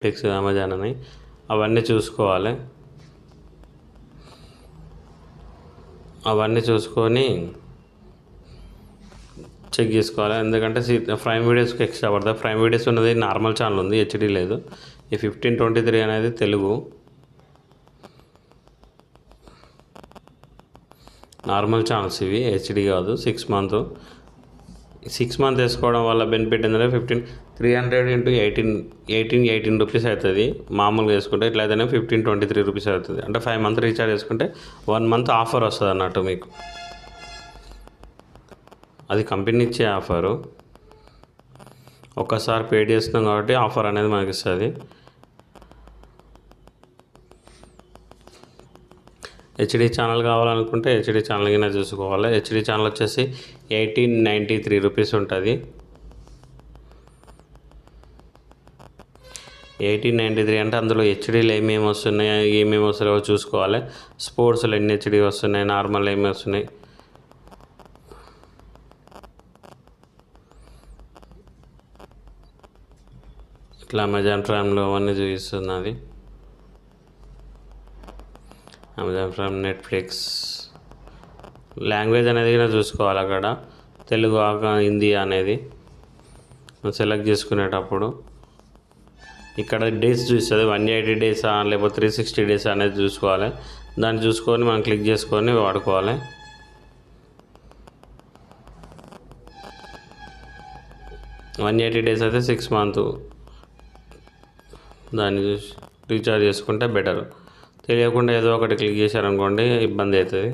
Netflix, Amazon అని అవన్నీ చూసుకోవాలి. అవన్నీ చూసుకొని చెక్ చేసుకోవాలి. ఎందుకంటే ప్రైమ్ వీడియోస్కి ఎక్స్ట్రా పడుతుంది. ప్రైమ్ వీడియోస్ ఉన్నది నార్మల్ ఛానల్ ఉంది, హెచ్డి లేదు. ఈ 1523 అనేది తెలుగు నార్మల్ ఛానల్స్, ఇవి హెచ్డి కాదు. 6 మంత్ వేసుకోవడం వల్ల బెనిఫిట్ ఏంటంటే 300 ఇంటూ 18 రూపీస్ అవుతుంది. మామూలుగా వేసుకుంటే ఇట్లయితేనే 1523 రూపీస్ అవుతుంది. అంటే 5 మంత్ రీఛార్జ్ చేసుకుంటే 1 మంత్ ఆఫర్ వస్తుంది అన్నట్టు మీకు. అది కంపెనీ ఇచ్చే ఆఫరు. ఒక్కసారి పే చేస్తున్నాం కాబట్టి ఆఫర్ అనేది మనకి ఇస్తుంది. హెచ్డి ఛానల్ కావాలనుకుంటే హెచ్డి ఛానల్ కింద చూసుకోవాలి. హెచ్డి ఛానల్ వచ్చేసి 1893 రూపీస్ ఉంటుంది. 1893 అంటే అందులో హెచ్డీలు ఏమేమి వస్తున్నాయి, ఏమేమి వస్తున్నాయో చూసుకోవాలి. స్పోర్ట్స్లో ఎన్ని హెచ్డి వస్తున్నాయి, నార్మల్ ఏమి వస్తున్నాయి, ఇట్లా అమెజాన్ ప్రైమ్లో అవన్నీ చూపిస్తున్నది. అమెజాన్ ప్రైమ్, నెట్ఫ్లిక్స్, లాంగ్వేజ్ అనేది కూడా చూసుకోవాలి. అక్కడ తెలుగు, హిందీ అనేది సెలెక్ట్ చేసుకునేటప్పుడు ఇక్కడ డేస్ చూస్తుంది. 180 డేసా లేకపోతే 360 డేసా అనేది చూసుకోవాలి. దాన్ని చూసుకొని మనం క్లిక్ చేసుకొని వాడుకోవాలి. వన్ 180 డేస్ అయితే 6 మంత్ దాన్ని చూసి రీఛార్జ్ చేసుకుంటే బెటర్. తెలియకుండా ఏదో ఒకటి క్లిక్ చేశారనుకోండి ఇబ్బంది అవుతుంది.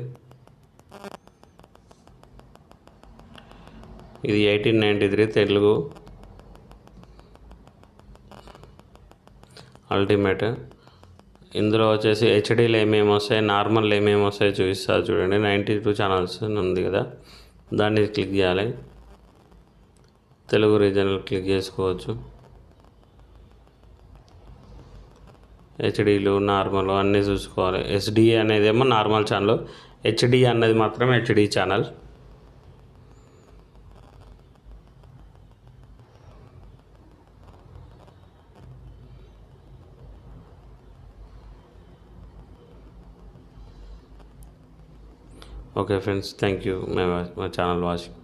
ఇది 1893 తెలుగు అల్టిమేట్. ఇందులో వచ్చేసి హెచ్డీలు ఏమేమి వస్తాయి, నార్మల్ ఏమేమి వస్తాయో చూపిస్తారు చూడండి. 92 ఛానల్స్ ఉంది కదా, దాన్ని క్లిక్ చేయాలి. తెలుగు రీజనల్ క్లిక్ చేసుకోవచ్చు. హెచ్డీలు, నార్మల్ అన్నీ చూసుకోవాలి. ఎస్డి అనేది ఏమో నార్మల్ ఛానల్, హెచ్డి అన్నది మాత్రం HD channel. Okay friends, thank you my channel watching.